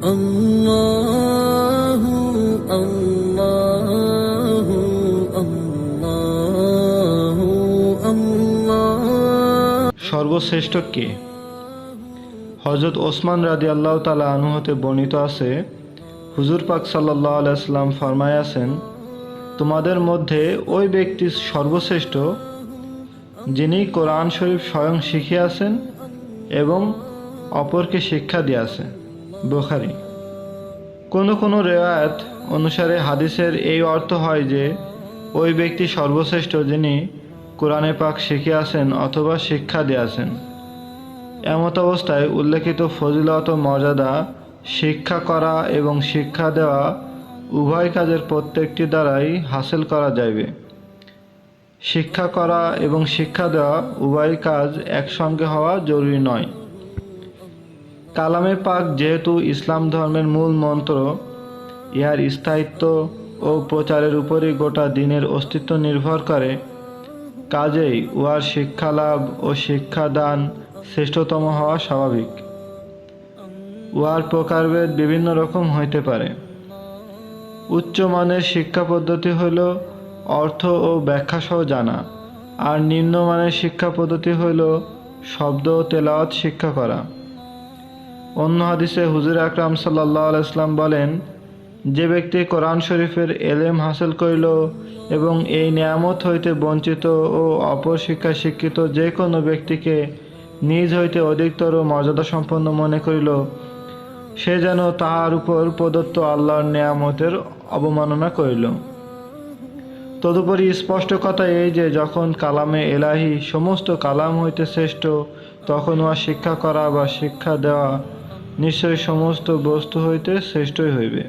الله الله الله الله। সর্বশ্রেষ্ঠ কে? হযরত ওসমান রাদিয়াল্লাহু তাআলা আনহু হতে বর্ণিত আছে, হুজুর পাক সাল্লাল্লাহু আলাইহি ওয়াসাল্লাম ফরমায়াছেন, তোমাদের মধ্যে ওই ব্যক্তি সর্বশ্রেষ্ঠ যিনি কোরআন শরীফ স্বয়ং শিখিয়াছেন এবং অপরকে শিক্ষা দিয়াছেন। বুখারী। কোনো রিওয়ায়াত অনুসারে হাদিসের এই অর্থ হয় যে ওই ব্যক্তি সর্বশ্রেষ্ঠ যিনি কোরআনে পাক শিখিয়াছেন অথবা শিক্ষা দিয়াছেন। এমত অবস্থায় উল্লেখিত ফজিলত ও মর্যাদা শিক্ষা করা এবং শিক্ষা দেওয়া উভয় কাজের প্রত্যেকটি দ্বারাই হাসিল করা যাইবে। শিক্ষা করা এবং শিক্ষা দেওয়া উভয় কাজ একসঙ্গে হওয়া জরুরি নয়। কালামে পাক যেহেতু ইসলাম ধর্মের মূল মন্ত্র, ইহার স্থায়িত্ব ও প্রচারের উপরই গোটা দিনের অস্তিত্ব নির্ভর করে, কাজেই উহার শিক্ষা লাভ ও শিক্ষাদান শ্রেষ্ঠতম হওয়া স্বাভাবিক। উহার প্রকারভেদ বিভিন্ন রকম হইতে পারে। উচ্চমানের শিক্ষা পদ্ধতি হইল অর্থ ও ব্যাখ্যাসহ জানা, আর নিম্নমানের শিক্ষা পদ্ধতি হইল শব্দ ও তেলাওয়াত শিক্ষা করা। অন্য হাদিসে হুজুর আকরাম সাল্লাল্লাহু আলাইহি ওয়াসাল্লাম বলেন, যে ব্যক্তি কোরআন শরীফের এলেম হাসিল করিল এবং এই নিয়ামত হইতে বঞ্চিত ও অপর শিক্ষা শিক্ষিত যে কোনো ব্যক্তিকে নিজ হইতে অধিকতর মর্যাদাসম্পন্ন মনে করিল, সে যেন তাহার উপর প্রদত্ত আল্লাহর নিয়ামতের অবমাননা করিল। তদুপরি স্পষ্ট কথা এই যে যখন কালামে এলাহি সমস্ত কালাম হইতে শ্রেষ্ঠ, তখন উহা শিক্ষা করা বা শিক্ষা দেওয়া নিশ্চয়ই সমস্ত বস্তু হইতে শ্রেষ্ঠই হইবে।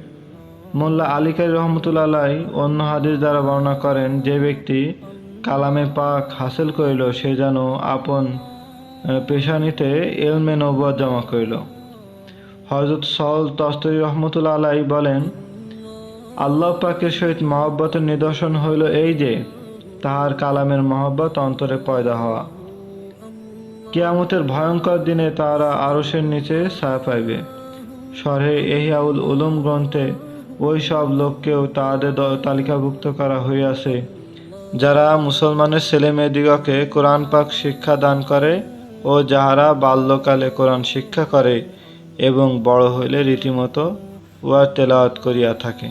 মোল্লা আলী কারি রহমতুল্লাহ আলাইহি অন্য হাদিস দ্বারা বর্ণনা করেন, যে ব্যক্তি কালামে পাক হাসিল করিল সে যেন আপন পেশানিতে ইলমে নবুয়ত জমা করিল। হযরত সহল তস্তরি রহমতুল্লাহ আলাইহি বলেন, আল্লাহ পাকের সহিত মহব্বতের নিদর্শন হইল এই যে তাহার কালামের মহব্বত অন্তরে পয়দা হওয়া। কিয়ামতের ভয়ঙ্কর দিনে তাহারা আরশের নিচে ছায়া পাইবে। শরহে ইহয়াউল উলুম গ্রন্থে ওই সব লোককেও তাহাদের তালিকাভুক্ত করা হইয়াছে যারা মুসলমানের ছেলে মেয়েদিগকে কোরআন পাক শিক্ষা দান করে ও যাহারা বাল্যকালে কোরআন শিক্ষা করে এবং বড় হইলে রীতিমতো উহার তেলাওয়াত করিয়া থাকে।